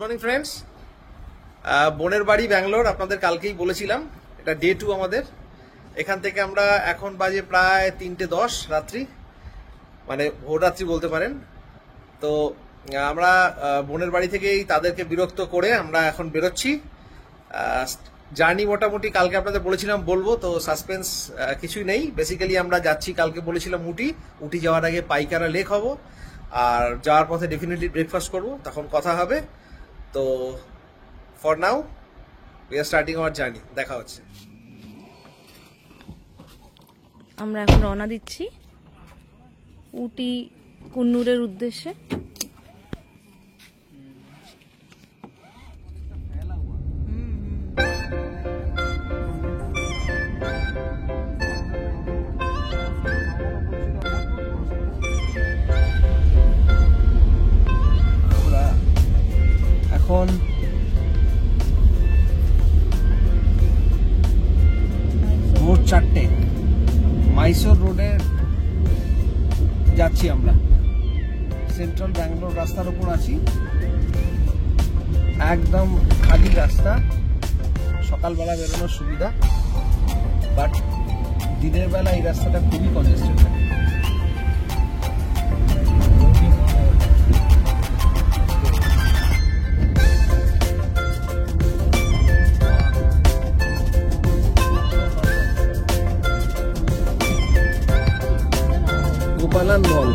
Morning friends, বোনের বাড়ি ব্যাঙ্গালোর। আপনাদের কালকেই বলেছিলাম এটা ডে 2 আমাদের। এখান থেকে আমরা এখন বাজে প্রায় 3:10 রাত্রি, মানে ভোর রাত্রি বলতে পারেন। তো আমরা বোনের বাড়ি থেকেই তাদেরকে বিরক্ত করে আমরা এখন বেরোচ্ছি। জার্নি মোটামুটি কালকে আপনাদের বলেছিলাম বলবো, তো সাসপেন্স কিছুই নেই। বেসিক্যালি আমরা যাচ্ছি, কালকে বলেছিলাম উটি যাওয়ার আগে পাইকারা লেক হব, আর যাওয়ার পথে ডেফিনেটলি ব্রেকফাস্ট করব, তখন কথা হবে। তো for now we are starting hour journey. দেখা হচ্ছে। আমরা এখন রওনা দিচ্ছি উটি কুন্নুরের উদ্দেশ্যে। এখন ভোর 4টে, মাইসোর রোডে যাচ্ছি আমরা। সেন্ট্রাল ব্যাঙ্গালোর রাস্তার উপর আছি, একদম খালি রাস্তা, সকালবেলা বেরোনোর সুবিধা। বাট দিনের বেলা এই রাস্তাটা খুবই কনজেস্টেড থাকে। গোপালন মল,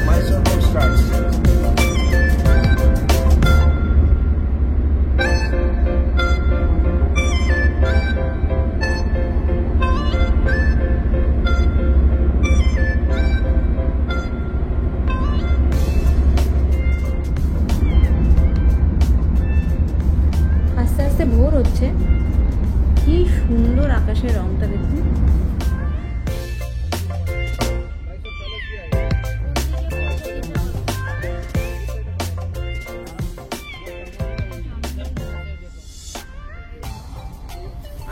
মাইসোর রোড স্টার্টস। আস্তে আস্তে ভোর হচ্ছে। কি সুন্দর আকাশের রংটা দেখুন।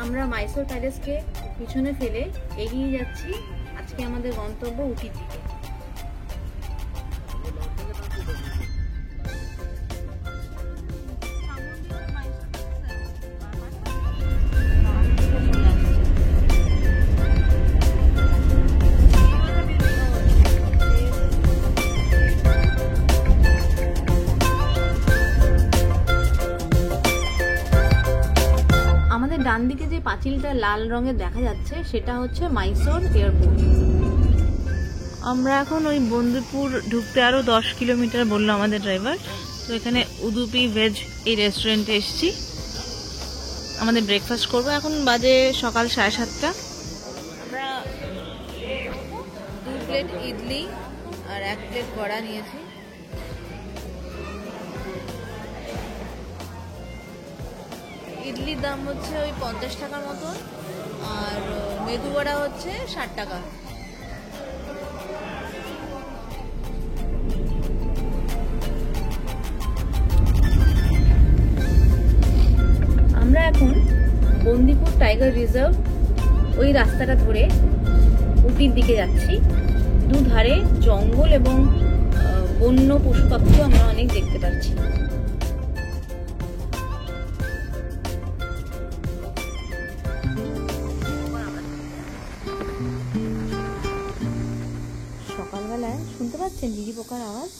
আমরা মাইসোর প্যালেসকে পিছনে ফেলে এগিয়ে যাচ্ছি আজকে আমাদের গন্তব্য উটির দিকে। ডান দিকে যে পাঁচিলটা লাল রঙের দেখা যাচ্ছে সেটা হচ্ছে মাইসোর এয়ারপোর্ট। আমরা এখন ওই বন্দিপুর ঢুকতে আরো 10 কিলোমিটার বললো আমাদের ড্রাইভার। তো এখানে উদুপি ভেজ এই রেস্টুরেন্টে এসেছি, আমাদের ব্রেকফাস্ট করবো। এখন বাজে সকাল 7:30। আমরা 2 প্লেট ইডলি আর 1 প্লেট বড়া নিয়েছি। ইডলির দাম হচ্ছে ওই 50 টাকার মতন, আর মেদু বড়া হচ্ছে 60 টাকা। আমরা এখন বন্দিপুর টাইগার রিজার্ভ ওই রাস্তাটা ধরে উটির দিকে যাচ্ছি। দুধারে জঙ্গল এবং বন্য পশু পাখিও আমরা অনেক দেখতে পাচ্ছি। সকালবেলায় শুনতে পাচ্ছেন বিড়ি পোকার আওয়াজ।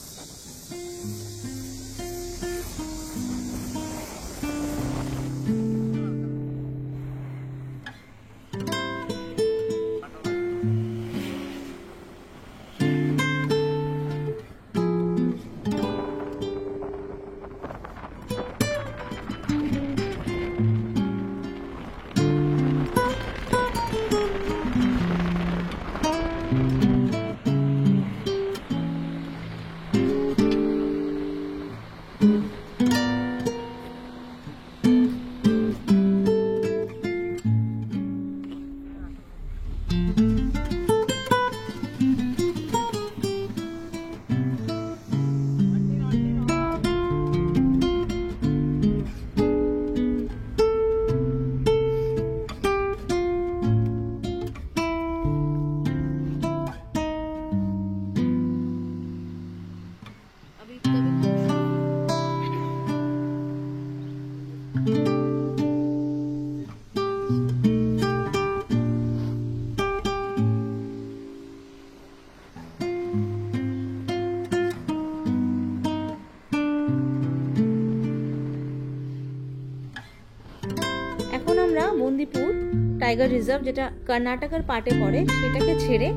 টাইগার রিজার্ভ, যেটা কর্ণাটকের পার্টে পড়ে, সেটাকে ছেড়ে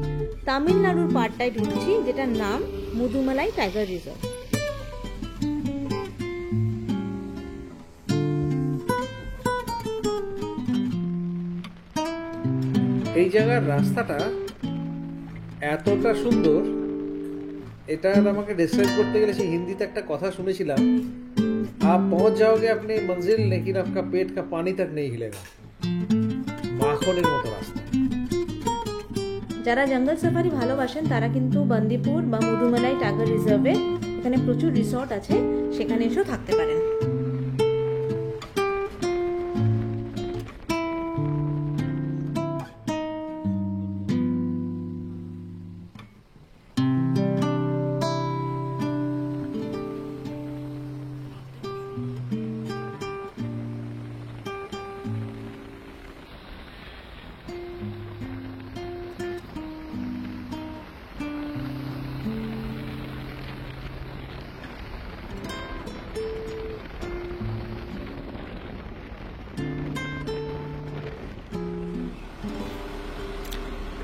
তামিলনাড়ুর পার্টটায় ঢুকছি, যেটার নাম মুদুমালাই টাইগার রিজার্ভ। এই জায়গার রাস্তাটা এতটা সুন্দর, এটা আমাকে ডিসক্রাইব করতে গেলে সেই হিন্দিতে একটা কথা শুনেছিলাম, आप पहुंच जाओगे अपनी मंजिल लेकिन आपका पेट का पानी तक नहीं हिलेगा। মাখনের মতো রাস্তা। যারা জঙ্গল সাফারি ভালোবাসেন তারা কিন্তু বান্দিপুর বা মুদুমালাই টাইগার রিজার্ভে, এখানে প্রচুর রিসর্ট আছে, সেখানে এসেও থাকতে পারেন।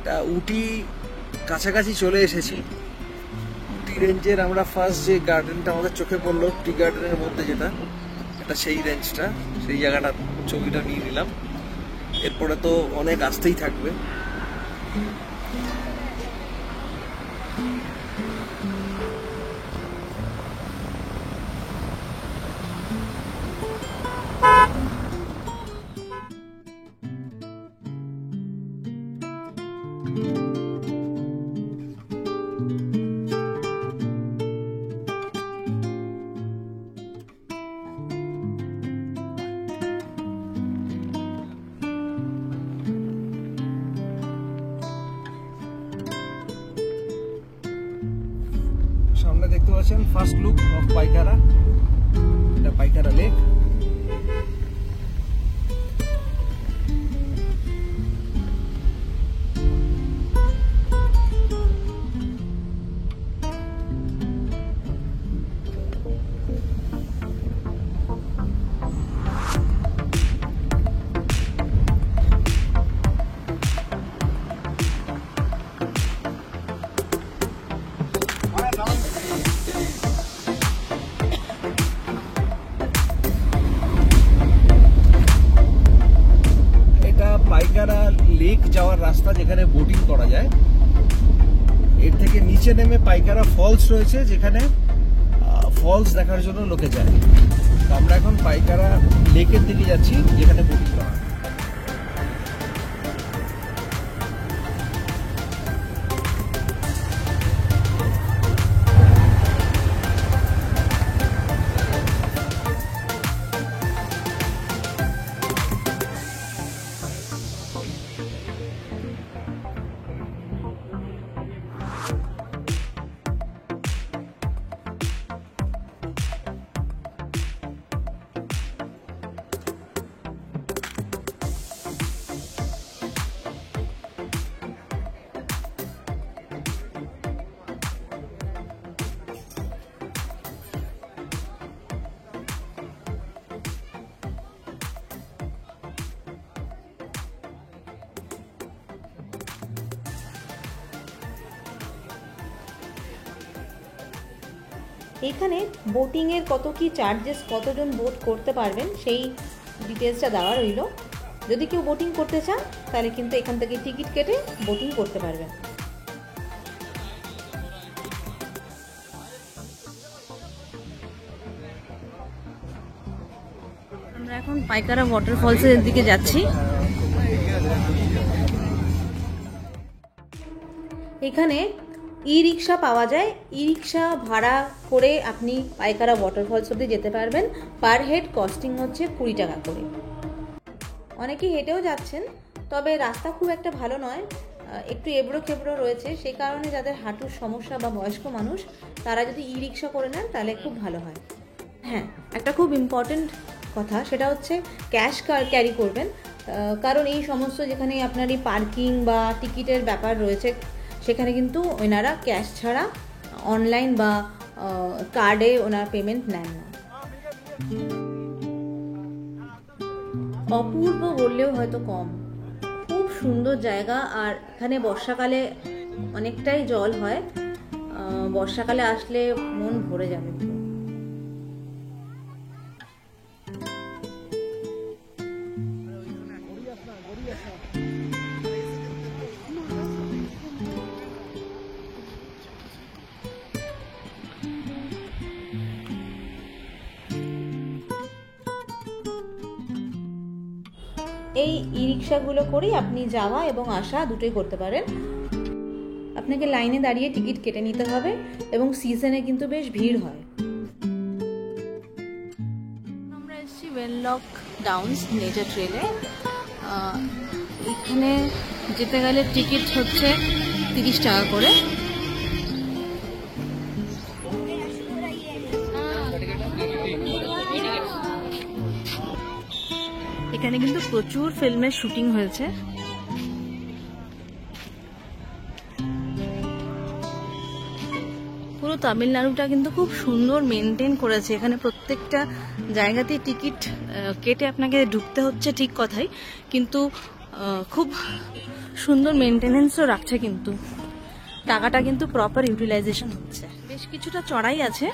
এটা উটি কাছাকাছি চলে এসেছি। উটি রেঞ্জের আমরা ফার্স্ট যে গার্ডেনটা আমাদের চোখে পড়লো, টি গার্ডেনের মধ্যে যেটা, এটা সেই রেঞ্জটা, সেই জায়গাটা ছবিটা নিয়ে নিলাম। এরপরে তো অনেক আসতেই থাকবে। সামনে দেখতে পাচ্ছেন ফার্স্ট লুক অফ পাইকারা, এটা পাইকারা লেক। পাইকারা লেক যাওয়ার রাস্তা, যেখানে বোটিং করা যায়। এর থেকে নিচে নেমে পাইকারা ফলস রয়েছে, যেখানে ফলস দেখার জন্য লোকে যায়। তো আমরা এখন পাইকারা লেকের দিকে যাচ্ছি, যেখানে বোটিং করা হয়। এখানে বোটিংয়ের কত কি চার্জেস, কতজন বোট করতে পারবেন সেই ডিটেলসটা দেওয়া রইল। যদি কেউ বোটিং করতে চান তাহলে কিন্তু এখান থেকে টিকিট কেটে বোটিং করতে পারবেন। আমরা এখন পাইকারা ওয়াটারফলসের দিকে যাচ্ছি। এখানে ই রিক্সা পাওয়া যায়, ই রিক্সা ভাড়া করে আপনি পাইকারা ওয়াটারফলস অব্দি যেতে পারবেন। পার হেড কস্টিং হচ্ছে 20 টাকা করে। অনেকে হেঁটেও যাচ্ছেন, তবে রাস্তা খুব একটা ভালো নয়, একটু এবড়ো খেবড়ো রয়েছে। সেই কারণে যাদের হাঁটুর সমস্যা বা বয়স্ক মানুষ, তারা যদি ই রিক্সা করে নেন তাহলে খুব ভালো হয়। হ্যাঁ, একটা খুব ইম্পর্টেন্ট কথা, সেটা হচ্ছে ক্যাশ ক্যারি করবেন, কারণ এই সমস্ত যেখানে আপনার এই পার্কিং বা টিকিটের ব্যাপার রয়েছে, সেখানে কিন্তু ওনারা ক্যাশ ছাড়া অনলাইন বা কার্ডে ওনারা পেমেন্ট নেন না। অপূর্ব বললেও হয়তো কম, সুন্দর জায়গা, আর এখানে বর্ষাকালে অনেকটাই জল হয়, বর্ষাকালে আসলে মন ভরে যাবে। এই ই রিক্সাগুলো করেই আপনি যাওয়া এবং আসা দুটোই করতে পারেন। আপনাকে লাইনে দাঁড়িয়ে টিকিট কেটে নিতে হবে এবং সিজনে কিন্তু বেশ ভিড় হয়। আমরা এসেছি ওয়েনলক ডাউনস নেচার ট্রেলে। এখানে যেতে গেলে টিকিট হচ্ছে 30 টাকা করে। এখানে কিন্তু প্রচুর ফিল্মের শুটিং হয়েছে। পুরো তামিলনাড়ুটা কিন্তু খুব সুন্দর মেনটেন করেছে। এখানে প্রত্যেকটা জায়গাতেই টিকিট কেটে আপনাকে ঢুকতে হচ্ছে, ঠিক কথাই, কিন্তু খুব সুন্দর মেনটেনেন্সও রাখছে, কিন্তু টাকাটা কিন্তু প্রপার ইউটিলাইজেশন হচ্ছে। বেশ কিছুটা চড়াই আছে।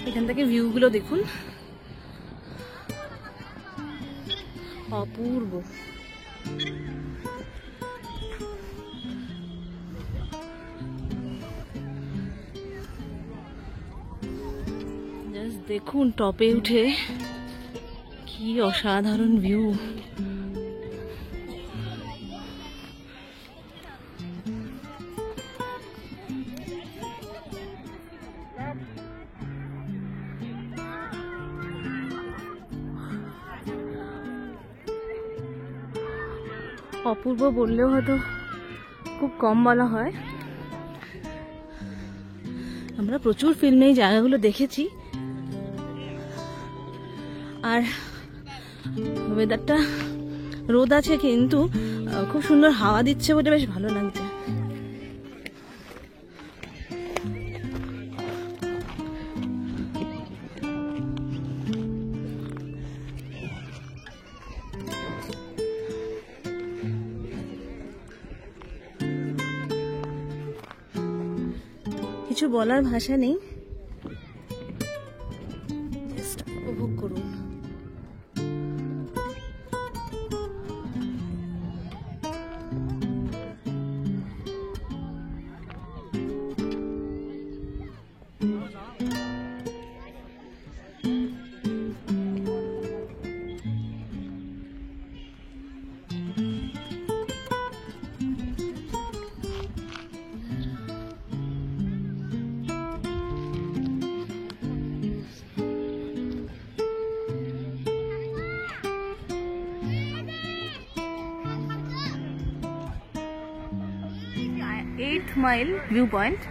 এখান থেকে ভিউগুলো দেখুন, অপূর্ব। জাস্ট দেখুন টপে উঠে কি অসাধারণ ভিউ। অপূর্ব বললেও হয়তো খুব কম বলা হয়। আমরা প্রচুর ফিল্মে এই জায়গাগুলো দেখেছি, আর ওয়েদারটা রোদ আছে কিন্তু খুব সুন্দর হাওয়া দিচ্ছে বলে বেশ ভালো লাগছে। কিছু বলার ভাষা নেই, জাস্ট উপভোগ করুন। এইট মাইল ভিউ পয়েন্ট,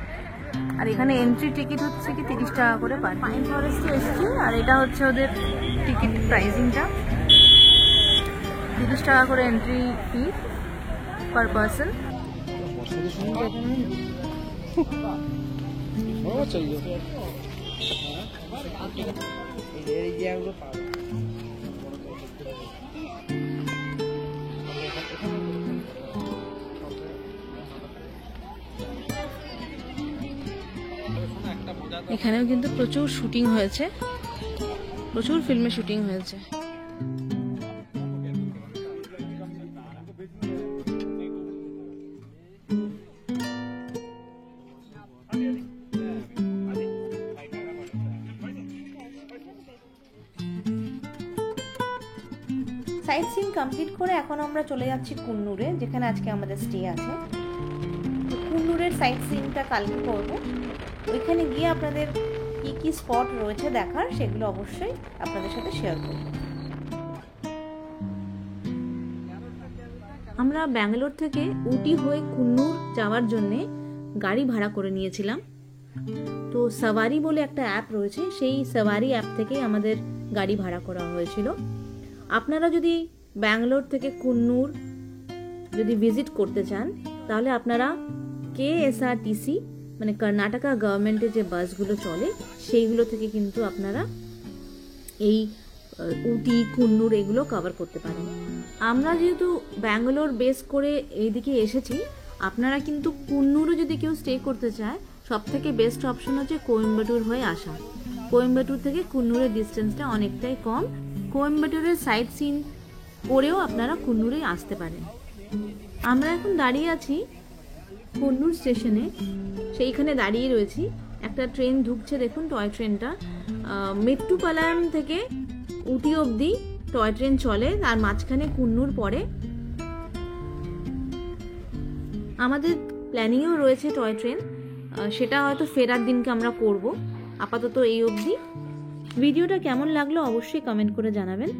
আর এখানে এন্ট্রি টিকিট হচ্ছে কি 30 টাকা করে পার। পাইন ফরেস্টে এসেছি, আর এটা হচ্ছে ওদের টিকিট প্রাইসিংটা, 30 টাকা করে এন্ট্রি ফি পার পার্সন। এখানেও কিন্তু প্রচুর শুটিং হয়েছে, প্রচুর ফিল্মে শুটিং হয়েছে। সাইট সিন কমপ্লিট করে এখন আমরা চলে যাচ্ছি কুন্নুরে, যেখানে আজকে আমাদের স্টে আছে। কুন্নুরের সাইট সিনটা কালকে করবো। ওইখানে গিয়ে আপনাদের কি কি স্পট রয়েছে দেখার, সেগুলো অবশ্যই আপনাদের সাথে শেয়ার করব। আমরা ব্যাঙ্গালোর থেকে উটি হয়ে কুন্নুর যাওয়ার জন্যে গাড়ি ভাড়া করে নিয়েছিলাম। তো সাওয়ারি বলে একটা অ্যাপ রয়েছে, সেই সাওয়ারি অ্যাপ থেকেই আমাদের গাড়ি ভাড়া করা হয়েছিল। আপনারা যদি ব্যাঙ্গালোর থেকে কুন্নুর যদি ভিজিট করতে চান, তাহলে আপনারা KSRTC মানে কর্ণাটকা গভর্নমেন্টের যে বাসগুলো চলে সেইগুলো থেকে কিন্তু আপনারা এই উটি কুন্নুর এগুলো কভার করতে পারেন। আমরা যেহেতু ব্যাঙ্গালোর বেস করে এইদিকে এসেছি, আপনারা কিন্তু কুন্নুরও যদি কেউ স্টে করতে চায়, সব থেকে বেস্ট অপশন হচ্ছে কোয়েম্বাটুর হয়ে আসা। কোয়েম্বাটুর থেকে কুন্নুরের ডিস্টেন্সটা অনেকটাই কম। কোয়েম্বাটুরের সাইট সিন করেও আপনারা কুন্নুরে আসতে পারেন। আমরা এখন দাঁড়িয়ে আছি কুন্নুর স্টেশনে, সেইখানে দাঁড়িয়ে রয়েছি। একটা ট্রেন ঢুকছে, দেখুন টয় ট্রেনটা। মেট্টুপালায়াম থেকে উটি অবধি টয় ট্রেন চলে, তার মাঝখানে কুন্নুর পড়ে। আমাদের প্ল্যানিংও রয়েছে টয় ট্রেন, সেটা হয়তো ফেরার দিনকে আমরা করব। আপাতত এই অবধি। ভিডিওটা কেমন লাগলো অবশ্যই কমেন্ট করে জানাবেন।